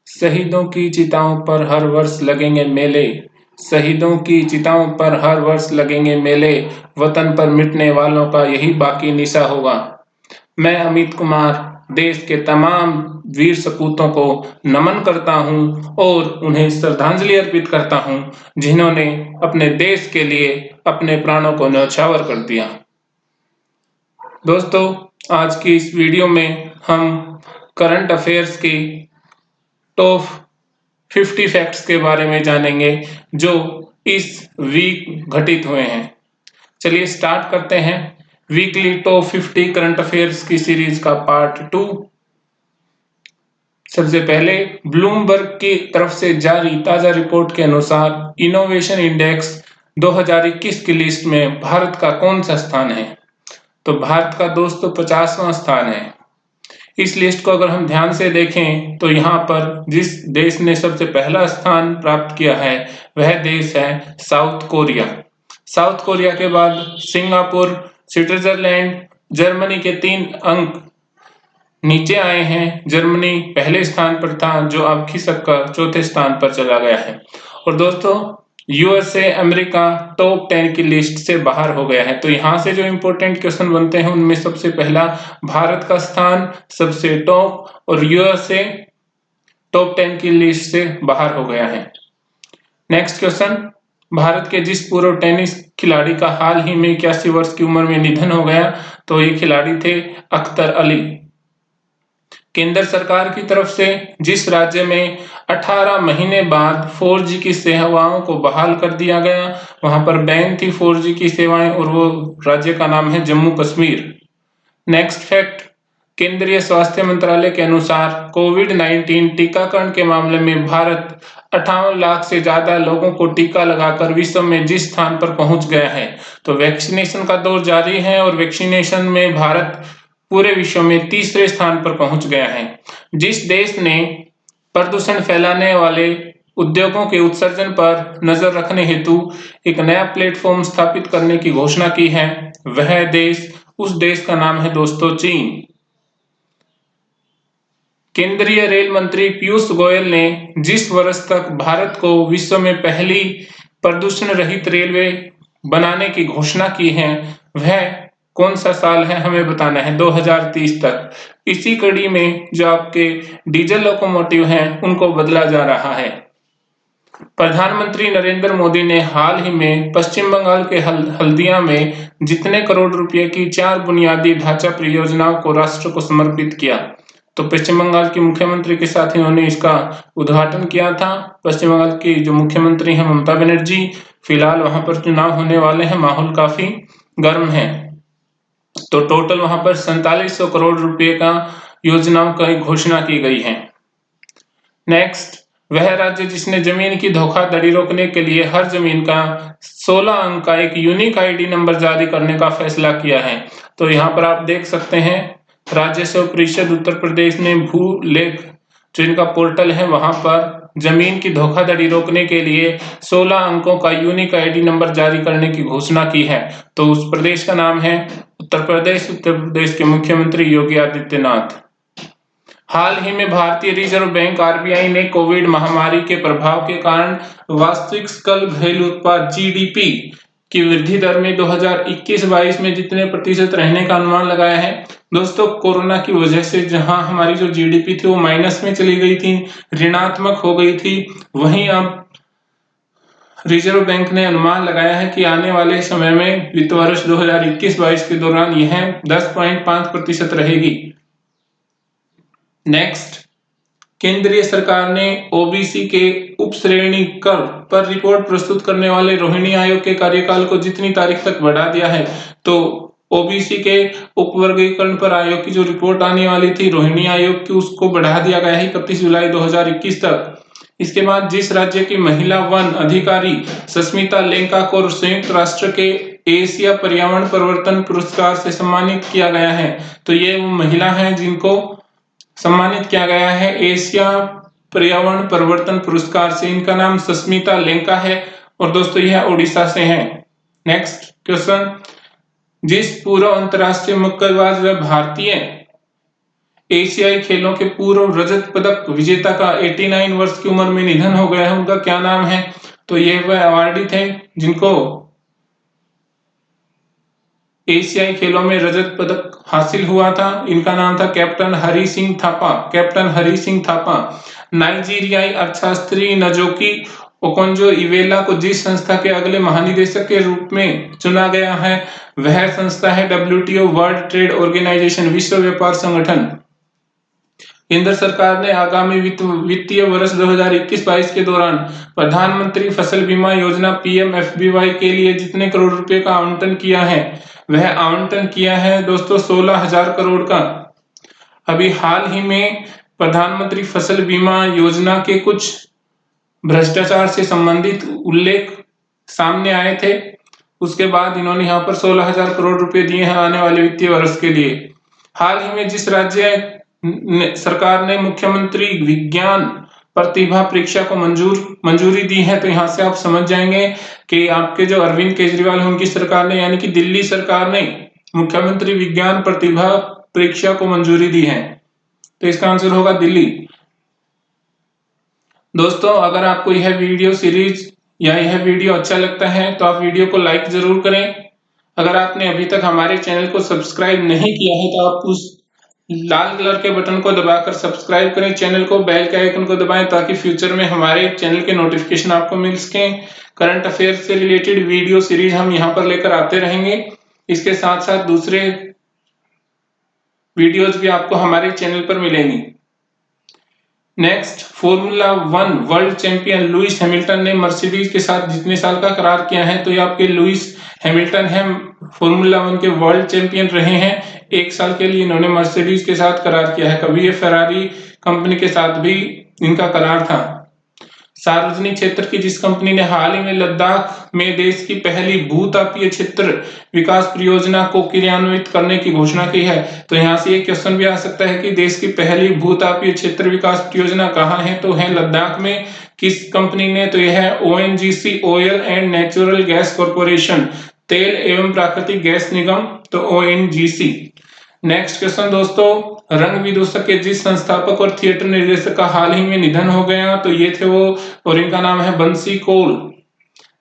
शहीदों की चिताओं पर हर वर्ष लगेंगे मेले। शहीदों की चिताओं पर हर वर्ष लगेंगे मेले। वतन पर मिटने वालों का यही बाकी निशा होगा। मैं अमित कुमार देश के तमाम वीर सपूतों को नमन करता हूं और उन्हें श्रद्धांजलि अर्पित करता हूं, जिन्होंने अपने देश के लिए अपने प्राणों को न्यौछावर कर दिया। दोस्तों, आज की इस वीडियो में हम करंट अफेयर्स की टॉप 50 फैक्ट्स के बारे में जानेंगे जो इस वीक घटित हुए हैं। चलिए स्टार्ट करते हैं वीकली टॉप 50 करंट अफेयर्स की सीरीज का पार्ट 2। सबसे पहले ब्लूमबर्ग की तरफ से जारी ताजा रिपोर्ट के अनुसार इनोवेशन इंडेक्स 2021 की लिस्ट में भारत का कौन सा स्थान है? तो भारत का दोस्तों 50वां स्थान है। इस लिस्ट को अगर हम ध्यान से देखें तो यहाँ पर जिस देश ने सबसे पहला स्थान प्राप्त किया है वह देश है साउथ कोरिया। साउथ कोरिया के बाद सिंगापुर, स्विट्जरलैंड, जर्मनी के 3 अंक नीचे आए हैं। जर्मनी पहले स्थान पर था जो अब खिसक कर चौथे स्थान पर चला गया है। और दोस्तों यूएसए, अमेरिका टॉप 10 की लिस्ट से बाहर हो गया है। तो यहाँ से जो इम्पोर्टेंट क्वेश्चन बनते हैं उनमें सबसे पहला भारत का स्थान सबसे टॉप और यूएसए टॉप 10 की लिस्ट से बाहर हो गया है। नेक्स्ट क्वेश्चन, भारत के जिस पूर्व टेनिस खिलाड़ी का हाल ही में 81 वर्ष की उम्र में निधन हो गया, तो ये खिलाड़ी थे अख्तर अली। केंद्र सरकार की तरफ से जिस राज्य में 18 महीने बाद 4G की सेवाओं को बहाल कर दिया गया, वहां पर बैन थी 4G की सेवाएं और वो राज्य का नाम है जम्मू कश्मीर। नेक्स्ट फैक्ट, केंद्रीय स्वास्थ्य मंत्रालय के अनुसार कोविड-19 टीकाकरण के मामले में भारत 58 लाख से ज्यादा लोगों को टीका लगाकर विश्व में जिस स्थान पर पहुंच गया है, तो वैक्सीनेशन का दौर जारी है और वैक्सीनेशन में भारत पूरे विश्व में तीसरे स्थान पर पहुंच गया है। जिस देश ने प्रदूषण फैलाने वाले उद्योगों के उत्सर्जन पर नजर रखने हेतु एक नया प्लेटफॉर्म स्थापित करने की घोषणा की है, वह देश उस देश का नाम है दोस्तों चीन। केंद्रीय रेल मंत्री पीयूष गोयल ने जिस वर्ष तक भारत को विश्व में पहली प्रदूषण रहित रेलवे बनाने की घोषणा की है, वह कौन सा साल है हमें बताना है, 2030 तक। इसी कड़ी में जो आपके डीजल लोकोमोटिव हैं उनको बदला जा रहा है। प्रधानमंत्री नरेंद्र मोदी ने हाल ही में पश्चिम बंगाल के हल्दिया में जितने करोड़ रुपए की 4 बुनियादी ढांचा परियोजनाओं को राष्ट्र को समर्पित किया, तो पश्चिम बंगाल की मुख्यमंत्री के साथ इन्होंने इसका उद्घाटन किया था। पश्चिम बंगाल की जो मुख्यमंत्री हैं ममता बनर्जी, फिलहाल वहां पर चुनाव होने वाले हैं, माहौल काफी गर्म है। तो टोटल वहां पर 4700 करोड़ रुपए का योजनाओं की घोषणा की गई है। नेक्स्ट, वह राज्य जिसने जमीन की धोखाधड़ी रोकने के लिए हर जमीन का 16 अंक का एक यूनिक आईडी नंबर जारी करने का फैसला किया है। तो यहाँ पर आप देख सकते हैं राजस्व परिषद उत्तर प्रदेश ने भू लेख जो इनका पोर्टल है वहां पर जमीन की धोखाधड़ी रोकने के लिए 16 अंकों का यूनिक आईडी नंबर जारी करने की घोषणा की है। तो उस प्रदेश का नाम है उत्तर प्रदेश। उत्तर प्रदेश के मुख्यमंत्री योगी आदित्यनाथ। हाल ही में भारतीय रिजर्व बैंक आरबीआई ने कोविड महामारी के प्रभाव के कारण वास्तविक सकल घरेलू उत्पाद जीडीपी की वृद्धि दर में 2021-22 में जितने प्रतिशत रहने का अनुमान लगाया है। दोस्तों कोरोना की वजह से जहां हमारी जो जीडीपी थी वो माइनस में चली गई थी, ऋणात्मक हो गई थी, वहीं अब रिजर्व बैंक ने अनुमान लगाया है कि आने वाले समय में वित्त वर्ष 2021-22 के दौरान यह 10.5% रहेगी। नेक्स्ट, केंद्रीय सरकार ने ओबीसी के उप श्रेणी कर पर रिपोर्ट प्रस्तुत करने वाले रोहिणी आयोग के कार्यकाल को जितनी तारीख तक बढ़ा दिया है, तो ओबीसी के उपवर्गीकरण पर आयोग की जो रिपोर्ट आने वाली थी रोहिणी आयोग की, उसको बढ़ा दिया गया है 31 जुलाई 2021 तक। इसके बाद जिस राज्य की महिला वन अधिकारी सस्मिता लेंका को संयुक्त राष्ट्र के एशिया पर्यावरण परिवर्तन पुरस्कार से सम्मानित किया गया है, तो ये वो महिला है जिनको सम्मानित किया गया है एशिया पर्यावरण परिवर्तन पुरस्कार से। इनका नाम सस्मिता लेंका है और दोस्तों यह ओडिशा से हैं। नेक्स्ट क्वेश्चन, जिस पूर्व अंतरराष्ट्रीय मुक्केबाज व भारतीय एशियाई खेलों के पूर्व रजत पदक विजेता का 89 वर्ष की उम्र में निधन हो गया है। उनका क्या नाम है? तो ये वह अवार्डी थे जिनको एशियाई खेलों में रजत पदक हासिल हुआ था। इनका नाम था कैप्टन हरी सिंह थापा। कैप्टन हरी सिंह थापा। नाइजीरियाई अर्थशास्त्री नजोकी ओकोंजो इवेला को जिस संस्था के अगले महानिदेशक के रूप में चुना गया है, वह संस्था है WTO, वर्ल्ड ट्रेड ऑर्गेनाइजेशन, विश्व व्यापार संगठन। केंद्र सरकार ने आगामी वित्तीय वर्ष 2021-22 के दौरान प्रधानमंत्री फसल बीमा योजना PMFBY के लिए जितने करोड़ रुपए का आवंटन किया है, वह आवंटन किया है दोस्तों 16,000 करोड़ का। अभी हाल ही में प्रधानमंत्री फसल बीमा योजना के कुछ भ्रष्टाचार से संबंधित उल्लेख सामने आए थे। उसके बाद इन्होंने यहाँ पर 16,000 करोड़ रुपए दिए हैं आने वाले वित्तीय वर्ष के लिए। हाल ही में जिस राज्य सरकार ने मुख्यमंत्री विज्ञान प्रतिभा परीक्षा को मंजूरी दी है, तो यहाँ से आप समझ जाएंगे कि आपके जो अरविंद केजरीवाल है उनकी सरकार ने, यानी कि दिल्ली सरकार ने मुख्यमंत्री विज्ञान प्रतिभा परीक्षा को मंजूरी दी है। तो इसका आंसर होगा दिल्ली। दोस्तों, अगर आपको यह वीडियो सीरीज या यह वीडियो अच्छा लगता है तो आप वीडियो को लाइक जरूर करें। अगर आपने अभी तक हमारे चैनल को सब्सक्राइब नहीं किया है तो आप उस लाल कलर के बटन को दबाकर सब्सक्राइब करें चैनल को, बेल के आइकन को दबाएं ताकि फ्यूचर में हमारे चैनल के नोटिफिकेशन आपको मिल सके। करंट अफेयर से रिलेटेड वीडियो सीरीज हम यहाँ पर लेकर आते रहेंगे। इसके साथ साथ दूसरे वीडियोज भी आपको हमारे चैनल पर मिलेंगी। Next, formula 1 world champion Lewis Hamilton ने मर्सिडीज के साथ जितने साल का करार किया है, तो ये आपके लुइस हैमिल्टन है, फॉर्मूला 1 के वर्ल्ड चैंपियन रहे हैं। 1 साल के लिए इन्होंने मर्सिडीज के साथ करार किया है। कभी ये फेरारी कंपनी के साथ भी इनका करार था। सार्वजनिक क्षेत्र की जिस कंपनी ने हाल ही में लद्दाख में देश की पहली भूतापीय क्षेत्र विकास परियोजना को क्रियान्वित करने की घोषणा की है, तो यहाँ से एक क्वेश्चन भी आ सकता है कि देश की पहली भूतापीय क्षेत्र विकास परियोजना कहाँ है, तो है लद्दाख में। किस कंपनी ने? तो यह है ONGC, oil and natural gas corporation, तेल एवं प्राकृतिक गैस निगम, तो ONGC। नेक्स्ट क्वेश्चन दोस्तों, रंग विदूषक के जिस संस्थापक और थिएटर निर्देशक का हाल ही में निधन हो गया, तो ये थे वो, और इनका नाम है बंसी कौल।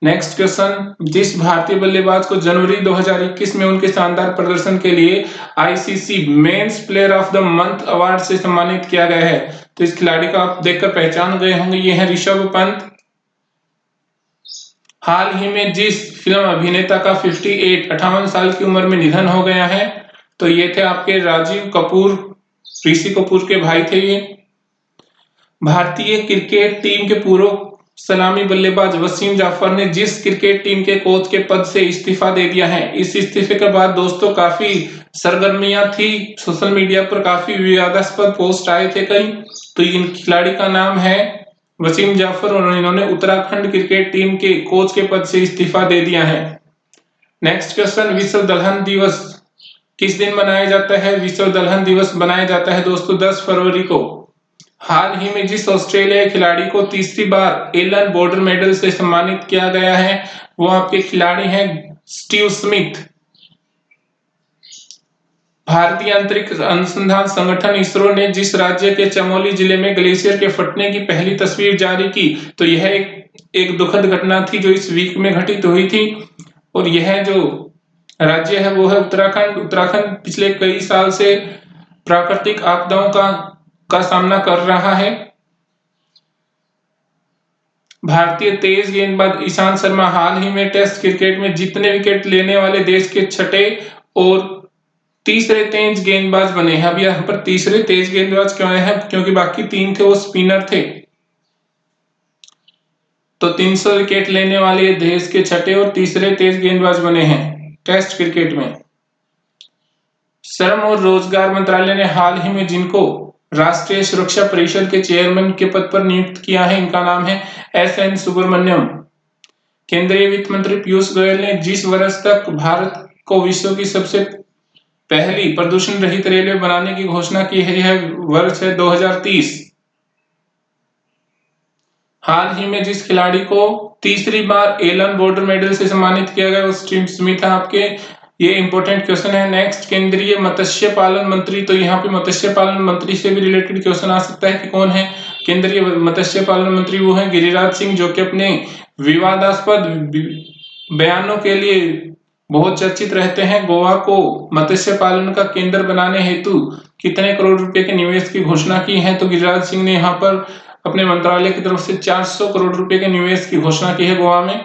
नेक्स्ट क्वेश्चन, जिस भारतीय बल्लेबाज को जनवरी 2021 में उनके शानदार प्रदर्शन के लिए ICC men's player of the month award से सम्मानित किया गया है, तो इस खिलाड़ी का आप देखकर पहचान गए होंगे, ये है ऋषभ पंत। हाल ही में जिस फिल्म अभिनेता का 58 साल की उम्र में निधन हो गया है, तो ये थे आपके राजीव कपूर, ऋषि कपूर के भाई थे ये। भारतीय क्रिकेट टीम के पूर्व सलामी बल्लेबाज वसीम जाफर ने जिस क्रिकेट टीम के कोच के पद से इस्तीफा दे दिया है, इस इस्तीफे के बाद दोस्तों काफी सरगर्मियां थी, सोशल मीडिया पर काफी विवादास्पद पोस्ट आए थे कई। तो इन खिलाड़ी का नाम है वसीम जाफर और इन्होंने उत्तराखंड क्रिकेट टीम के कोच के पद से इस्तीफा दे दिया है। नेक्स्ट क्वेश्चन, विश्व दलहन दिवस किस दिन मनाया जाता है? विश्व दलहन दिवस मनाया जाता है दोस्तों 10 फरवरी को। हाल ही में जिस ऑस्ट्रेलियाई खिलाड़ी को तीसरी बार एलन बॉर्डर मेडल से सम्मानित किया गया है, वो आपके खिलाड़ी हैं स्टीव स्मिथ। भारतीय अंतरिक्ष अनुसंधान संगठन इसरो ने जिस राज्य के चमोली जिले में ग्लेशियर के फटने की पहली तस्वीर जारी की, तो यह एक दुखद घटना थी जो इस वीक में घटित हुई थी, और यह जो राज्य है वो है उत्तराखंड। उत्तराखंड पिछले कई साल से प्राकृतिक आपदाओं का सामना कर रहा है। भारतीय तेज गेंदबाज ईशांत शर्मा हाल ही में टेस्ट क्रिकेट में जितने विकेट लेने वाले देश के छठे और तीसरे तेज गेंदबाज बने हैं। अब यहाँ पर तीसरे तेज गेंदबाज क्यों है? क्योंकि बाकी 3 थे वो स्पिनर थे। तो 300 विकेट लेने वाले देश के छठे और तीसरे तेज गेंदबाज बने हैं टेस्ट क्रिकेट में। श्रम और रोजगार मंत्रालय ने हाल ही में जिनको राष्ट्रीय सुरक्षा परिषद के चेयरमैन के पद पर नियुक्त किया है, इनका नाम है SN सुब्रमण्यम। केंद्रीय वित्त मंत्री पीयूष गोयल ने जिस वर्ष तक भारत को विश्व की सबसे पहली प्रदूषण रहित रेलवे बनाने की घोषणा की है, यह वर्ष है 2030। हाल ही में जिस खिलाड़ी को तीसरी बार एलन बॉर्डर मेडल से सम्मानित किया गया वो स्टीव स्मिथ है आपके। ये इंपॉर्टेंट क्वेश्चन है। नेक्स्ट, केंद्रीय मत्स्य पालन मंत्री, तो यहाँ पे मत्स्य पालन मंत्री से भी रिलेटेड क्वेश्चन आ सकता है कि कौन है केंद्रीय मत्स्य पालन मंत्री। वो है गिरिराज सिंह, जो कि अपने विवादास्पद बयानों के लिए बहुत चर्चित रहते हैं। गोवा को मत्स्य पालन का केंद्र बनाने हेतु कितने करोड़ रुपए के निवेश की घोषणा की है, तो गिरिराज सिंह ने यहाँ पर अपने मंत्रालय की तरफ से 400 करोड़ रुपए के निवेश की घोषणा की है गोवा में।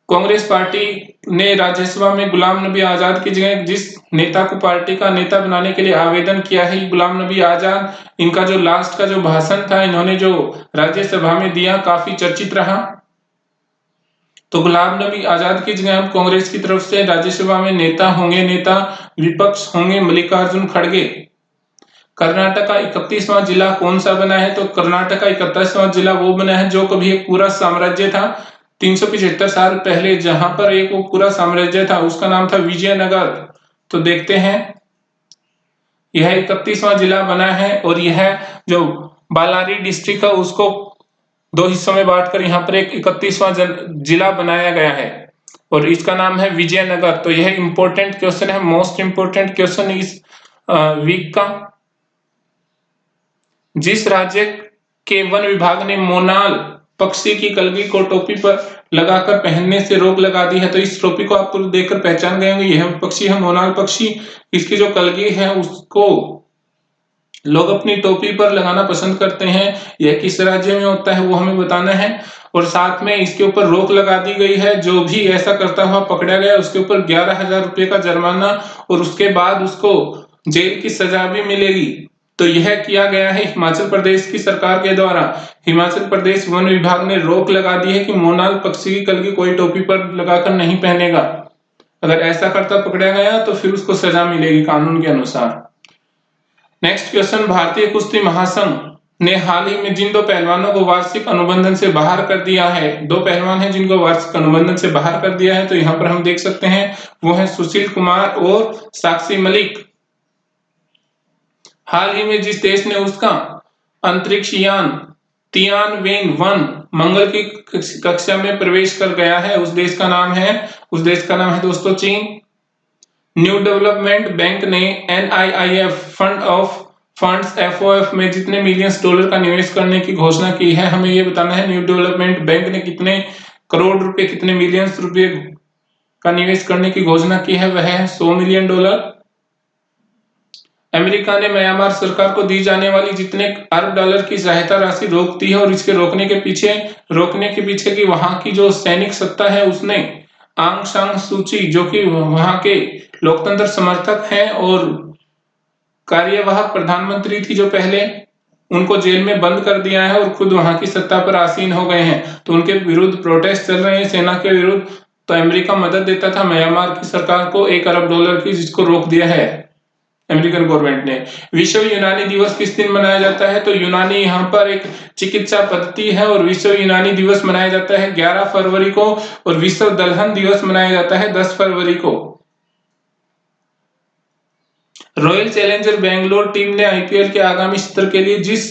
कांग्रेस पार्टी ने राज्यसभा में गुलाम नबी आजाद की जगह जिस नेता को पार्टी का नेता बनाने के लिए आवेदन किया है, गुलाम नबी आजाद, इनका जो लास्ट का जो भाषण था इन्होंने जो राज्यसभा में दिया काफी चर्चित रहा। तो गुलाम नबी आजाद की जगह अब कांग्रेस की तरफ से राज्यसभा में नेता होंगे, नेता विपक्ष होंगे मल्लिकार्जुन खड़गे। कर्नाटक का 31वां जिला कौन सा बना है, तो कर्नाटक का 31वां जिला वो बना है जो कभी एक पूरा साम्राज्य था 375 साल पहले, जहां पर एक वो पूरा साम्राज्य था, उसका नाम था विजयनगर। तो देखते हैं, यह 31वां जिला बना है और यह जो बालारी डिस्ट्रिक्ट है उसको 2 हिस्सों में बांटकर यहाँ पर एक 31वां जिला बनाया गया है और इसका नाम है विजयनगर। तो यह इंपॉर्टेंट क्वेश्चन है, मोस्ट इंपॉर्टेंट क्वेश्चन इस वीक का। जिस राज्य के वन विभाग ने मोनाल पक्षी की कलगी को टोपी पर लगाकर पहनने से रोक लगा दी है, तो इस टोपी को आप देखकर पहचान गए होंगे, यह पक्षी है मोनाल पक्षी। इसकी जो कलगी है उसको लोग अपनी टोपी पर लगाना पसंद करते हैं। यह किस राज्य में होता है वो हमें बताना है और साथ में इसके ऊपर रोक लगा दी गई है। जो भी ऐसा करता हुआ पकड़ा गया उसके ऊपर 11,000 रुपए का जुर्माना और उसके बाद उसको जेल की सजा भी मिलेगी। तो यह किया गया है हिमाचल प्रदेश की सरकार के द्वारा। हिमाचल प्रदेश वन विभाग ने रोक लगा दी है कि मोनाल पक्षी की कलगी कोई टोपी पर लगाकर नहीं पहनेगा। अगर ऐसा करता पकड़ा गया तो फिर उसको सजा मिलेगी कानून के अनुसार। नेक्स्ट क्वेश्चन, भारतीय कुश्ती महासंघ ने हाल ही में जिन 2 पहलवानों को वार्षिक अनुबंधन से बाहर कर दिया है, 2 पहलवान हैं जिनको वार्षिक अनुबंधन से बाहर कर दिया है, तो यहाँ पर हम देख सकते हैं वो है सुशील कुमार और साक्षी मलिक। हाल ही में जिस देश ने उसका अंतरिक्ष यान तियानवेन-1 मंगल की कक्षा में प्रवेश कर गया है, उस देश का नाम है दोस्तों चीन। न्यू डेवलपमेंट बैंक ने NIIF फंड्स FOF में जितने मिलियंस डॉलर का निवेश करने की घोषणा की है, हमें यह बताना है न्यू डेवलपमेंट बैंक ने कितने करोड़ रुपए, कितने मिलियंस रुपए का निवेश करने की घोषणा की है, वह है $100 मिलियन। अमेरिका ने म्यांमार सरकार को दी जाने वाली जितने अरब डॉलर की सहायता राशि रोक दी है और इसके रोकने के पीछे की वहां की जो सैनिक सत्ता है उसने आंग सान सू की, जो कि वहां के लोकतंत्र समर्थक हैं और कार्यवाहक प्रधानमंत्री थी जो पहले, उनको जेल में बंद कर दिया है और खुद वहां की सत्ता पर आसीन हो गए हैं। तो उनके विरुद्ध प्रोटेस्ट चल रहे हैं सेना के विरुद्ध। तो अमेरिका मदद देता था म्यांमार की सरकार को $1 अरब की, जिसको रोक दिया है अमेरिकन गवर्नमेंट ने। विश्व यूनानी दिवस किस दिन मनाया जाता है, तो यूनानी यहाँ पर एक चिकित्सा पद्धति है और विश्व यूनानी दिवस मनाया जाता है 11 फरवरी को और विश्व दलहन दिवस मनाया जाता है 10 फरवरी को। रॉयल चैलेंजर बेंगलोर टीम ने IPL के आगामी सत्र के लिए जिस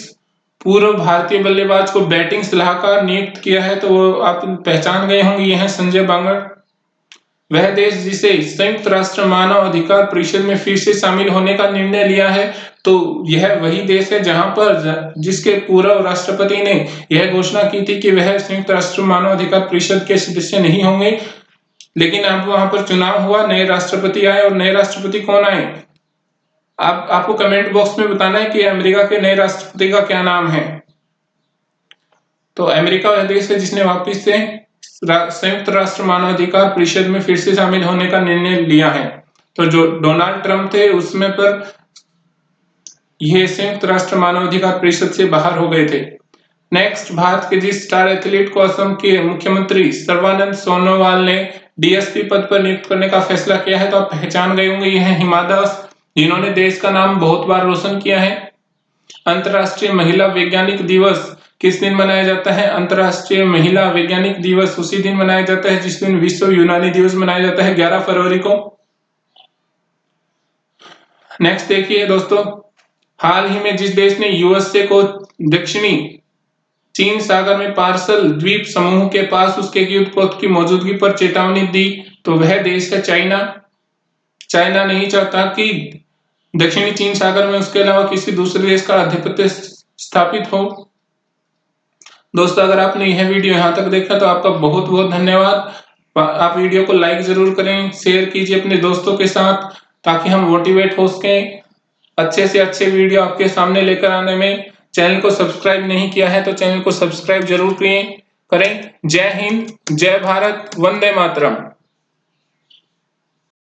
पूर्व भारतीय बल्लेबाज को बैटिंग सलाहकार नियुक्त किया है, तो वो आप पहचान गए होंगे, यह है संजय बांगर। वह देश जिसे संयुक्त राष्ट्र मानव अधिकार परिषद में फिर से शामिल होने का निर्णय लिया है, तो यह वही देश है जहां पर जिसके पूर्व राष्ट्रपति ने यह घोषणा की थी कि वह संयुक्त राष्ट्र मानव अधिकार परिषद के सदस्य नहीं होंगे। लेकिन अब वहां पर चुनाव हुआ, नए राष्ट्रपति आए और नए राष्ट्रपति कौन आए, आपको कमेंट बॉक्स में बताना है कि अमेरिका के नए राष्ट्रपति का क्या नाम है। तो अमेरिका वह देश है जिसने वापिस से संयुक्त राष्ट्र मानवाधिकार परिषद में फिर से शामिल होने का निर्णय लिया है। तो जो डोनाल्ड ट्रंप थे उसमें पर यह संयुक्त राष्ट्र मानवाधिकार परिषद से बाहर हो गए थे। नेक्स्ट, भारत के जिस स्टार एथलीट को असम के मुख्यमंत्री सर्बानंद सोनोवाल ने DSP पद पर नियुक्त करने का फैसला किया है, तो आप पहचान गए होंगे, यह है हिमा दास, जिन्होंने देश का नाम बहुत बार रोशन किया है। अंतरराष्ट्रीय महिला वैज्ञानिक दिवस किस दिन मनाया जाता है, अंतरराष्ट्रीय महिला वैज्ञानिक दिवस उसी दिन मनाया जाता है जिस दिन विश्व यूनानी दिवस मनाया जाता है, 11 फरवरी को। नेक्स्ट देखिए दोस्तों, हाल ही में जिस देश ने USA को दक्षिणी चीन सागर में पार्सल द्वीप समूह के पास उसके युद्धपोत की मौजूदगी पर चेतावनी दी, तो वह देश है चाइना। चाइना नहीं चाहता कि दक्षिणी चीन सागर में उसके अलावा किसी दूसरे देश का आधिपत्य स्थापित हो। दोस्तों, अगर आपने यह वीडियो यहाँ तक देखा तो आपका बहुत बहुत धन्यवाद। आप वीडियो को लाइक जरूर करें, शेयर कीजिए अपने दोस्तों के साथ, ताकि हम मोटिवेट हो सकें अच्छे से अच्छे वीडियो आपके सामने लेकर आने में। चैनल को सब्सक्राइब नहीं किया है तो चैनल को सब्सक्राइब जरूर करें। जय हिंद, जय भारत, वंदे मातरम।